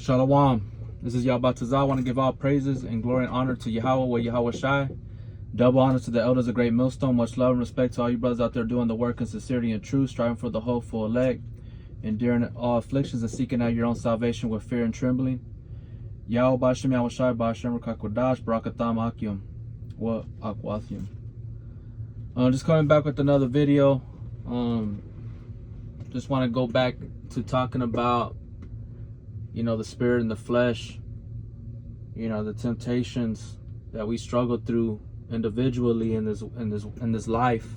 Shalom. This is Yahweh Tazah. I want to give all praises and glory and honor to Yahweh, wa Yahweh Shai. Double honor to the elders of Great Millstone. Much love and respect to all you brothers out there doing the work in sincerity and truth, striving for the hopeful elect, enduring all afflictions and seeking out your own salvation with fear and trembling. Yahweh Bashem Yahweh Shai Bashem Rakakwadash Barakatam Akyum Wa Akwathium. Just coming back with another video. Just want to go back to talking about, the spirit and the flesh, the temptations that we struggle through individually in this life,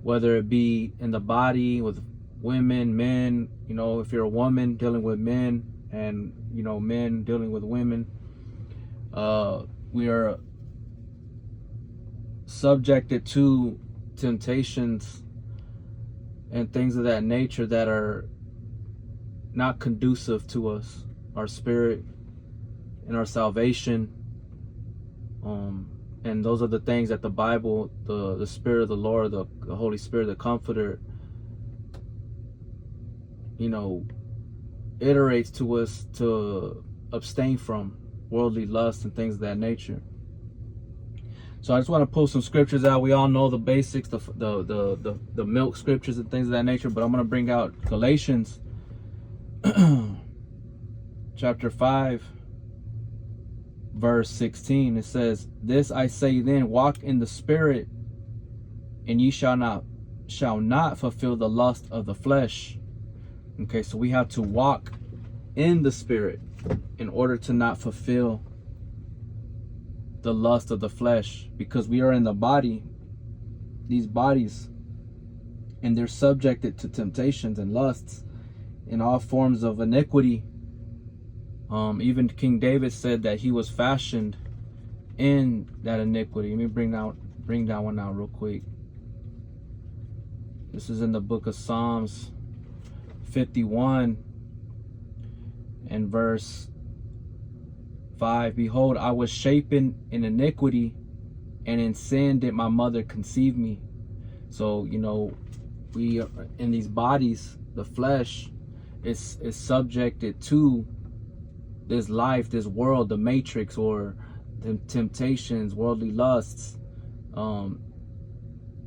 whether it be in the body with women, men, if you're a woman dealing with men, and men dealing with women. We are subjected to temptations and things of that nature that are not conducive to us, our spirit and our salvation. And those are the things that the Bible, the Spirit of the Lord, the Holy Spirit, the Comforter, iterates to us to abstain from worldly lust and things of that nature. So I just want to pull some scriptures out. We all know the basics, the milk scriptures and things of that nature, but I'm going to bring out Galatians chapter 5 verse 16. It says, "This I say then, walk in the spirit, and ye shall not fulfill the lust of the flesh." Okay, so we have to walk in the spirit in order to not fulfill the lust of the flesh, because we are in the body, these bodies, and they're subjected to temptations and lusts in all forms of iniquity. Even King David said that he was fashioned in that iniquity. Let me bring that one out real quick. This is in the book of Psalms 51 and verse 5. "Behold, I was shapen in iniquity, and in sin did my mother conceive me." So, we are in these bodies, the flesh is subjected to this life, this world, the matrix, or the temptations, worldly lusts,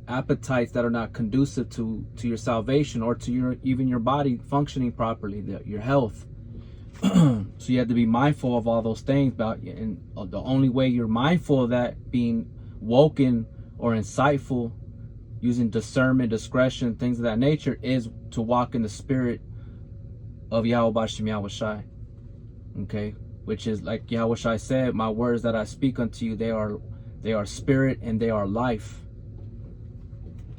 appetites that are not conducive to your salvation or to even your body functioning properly, your health. So you have to be mindful of all those things. And the only way you're mindful of that, being woken or insightful, using discernment, discretion, things of that nature, is to walk in the spirit of Yahweh Bashem Yahweh Shai. Okay, which is like Yahweh Shai said, "My words that I speak unto you, they are spirit and they are life."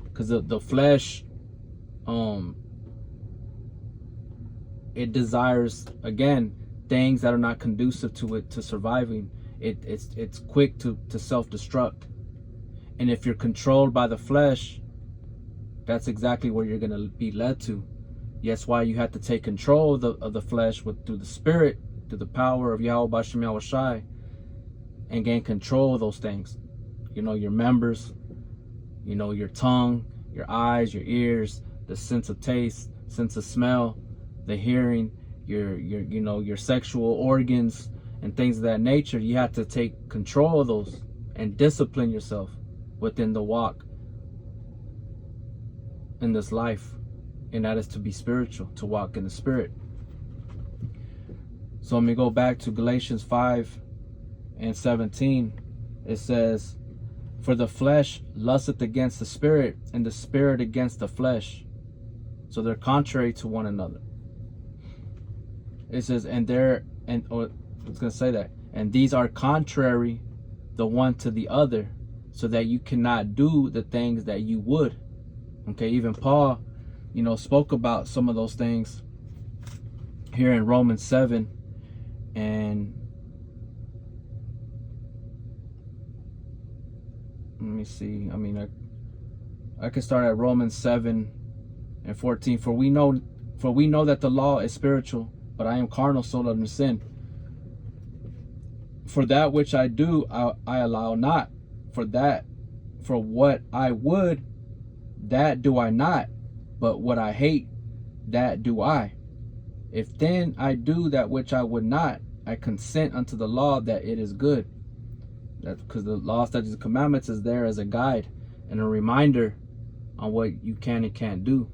Because the flesh, it desires, again, things that are not conducive to it, to surviving. It's quick to self-destruct. And if you're controlled by the flesh, that's exactly where you're going to be led to. That's why you have to take control of the flesh through the spirit, through the power of Yahweh Bashem Yahweh Shai, and gain control of those things. Your members, your tongue, your eyes, your ears, the sense of taste, sense of smell, the hearing, your sexual organs and things of that nature. You have to take control of those and discipline yourself within the walk in this life, and that is to be spiritual, to walk in the spirit. So let me go back to Galatians 5 and 17. It says, "For the flesh lusteth against the spirit, and the spirit against the flesh." So they're contrary to one another. It says, and these are contrary the one to the other, so that you cannot do the things that you would. Okay, even Paul, spoke about some of those things here in Romans 7. And let me see. I can start at Romans 7 and 14. For we know that the law is spiritual, but I am carnal, sold under sin. For that which I do, I allow not. For what I would, that do I not. But what I hate, that do I. If then I do that which I would not, I consent unto the law that it is good. That's because the law, statutes, and commandments is there as a guide and a reminder on what you can and can't do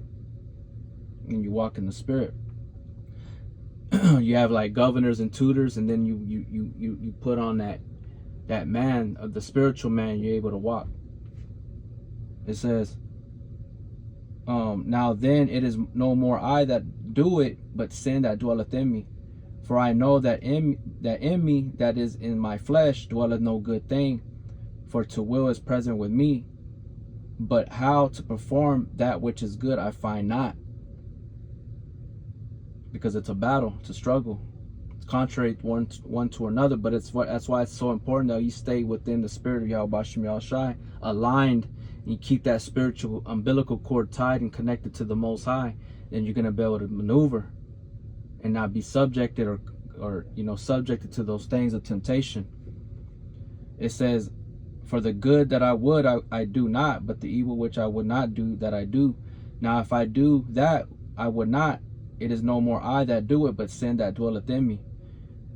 when you walk in the Spirit. You have like governors and tutors, and then you put on that man of the spiritual man, you're able to walk. It says, now then it is no more I that do it, but sin that dwelleth in me. For I know that in me, that is in my flesh, dwelleth no good thing. For to will is present with me, but how to perform that which is good I find not. Because it's a battle, it's a struggle. It's contrary one to another, but that's why it's so important that you stay within the spirit of Yahweh Bashem Yahushai, aligned, and you keep that spiritual umbilical cord tied and connected to the Most High. Then you're gonna be able to maneuver and not be subjected or subjected to those things of temptation. It says, for the good that I would, I do not, but the evil which I would not do, that I do. Now if I do that I would not, it is no more I that do it, but sin that dwelleth in me.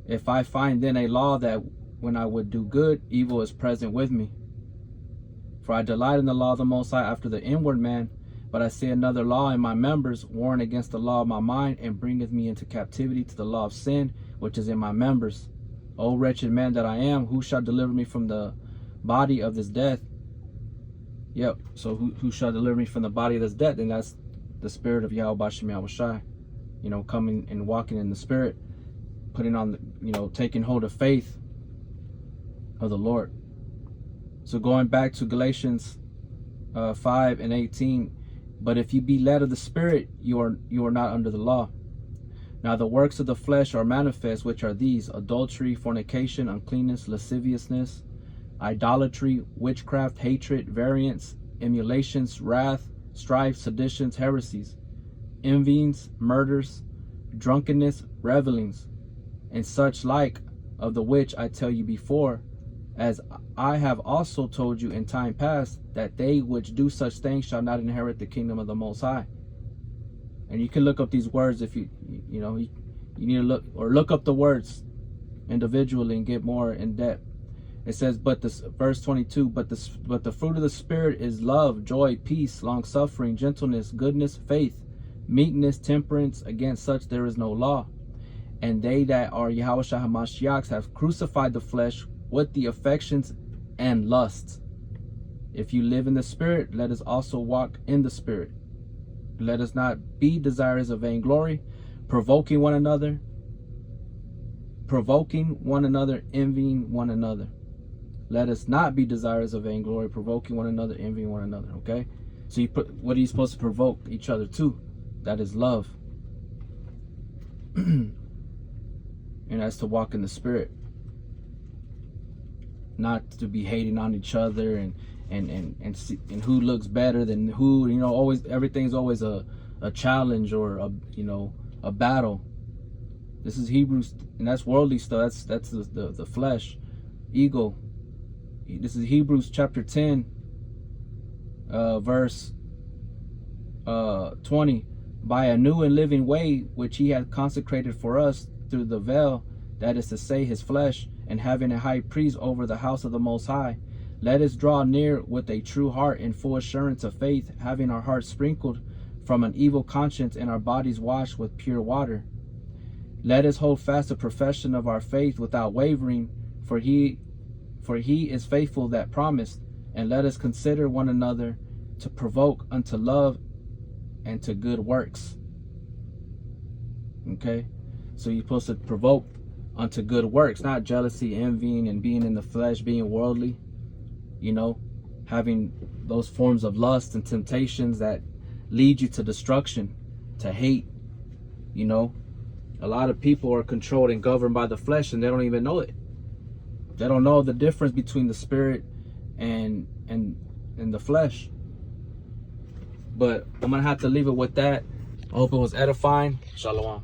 If I find then a law that when I would do good, evil is present with me. For I delight in the law of the Most High after the inward man, but I see another law in my members, warring against the law of my mind, and bringeth me into captivity to the law of sin, which is in my members. O wretched man that I am, who shall deliver me from the body of this death? Yep, so who shall deliver me from the body of this death? And that's the spirit of Yahweh Bashem Yahushai. Coming and walking in the Spirit, putting on, taking hold of faith of the Lord. So going back to Galatians 5:18, but if you be led of the Spirit, you are not under the law. Now the works of the flesh are manifest, which are these: adultery, fornication, uncleanness, lasciviousness, idolatry, witchcraft, hatred, variance, emulations, wrath, strife, seditions, heresies, envyings, murders, drunkenness, revelings, and such like, of the which I tell you before, as I have also told you in time past, that they which do such things shall not inherit the kingdom of the Most High. And you can look up these words if you need to look up the words individually and get more in depth. It says, but this verse 22, but the fruit of the Spirit is love, joy, peace, long suffering, gentleness, goodness, faith, meekness, temperance. Against such there is no law. And they that are Yahushua HaMashiachs have crucified the flesh with the affections and lusts. If you live in the Spirit, let us also walk in the Spirit. Let us not be desirous of vainglory, provoking one another, envying one another. Let us not be desirous of vainglory, provoking one another, envying one another. Okay? So what are you supposed to provoke each other to? That is love. And that's to walk in the Spirit. Not to be hating on each other and who looks better than who. Always everything's always a challenge or a battle. This is Hebrews, and that's worldly stuff. That's the flesh, ego. This is Hebrews chapter 10, verse 20. By a new and living way which he hath consecrated for us through the veil, that is to say, his flesh, and having a high priest over the house of the Most High, let us draw near with a true heart in full assurance of faith, having our hearts sprinkled from an evil conscience and our bodies washed with pure water. Let us hold fast the profession of our faith without wavering, for he is faithful that promised. And let us consider one another to provoke unto love and to good works. Okay? So you're supposed to provoke unto good works, not jealousy, envying, and being in the flesh, being worldly, having those forms of lust and temptations that lead you to destruction, to hate. A lot of people are controlled and governed by the flesh, and they don't even know it. They don't know the difference between the Spirit and the flesh. But I'm gonna have to leave it with that. I hope it was edifying. Shalom.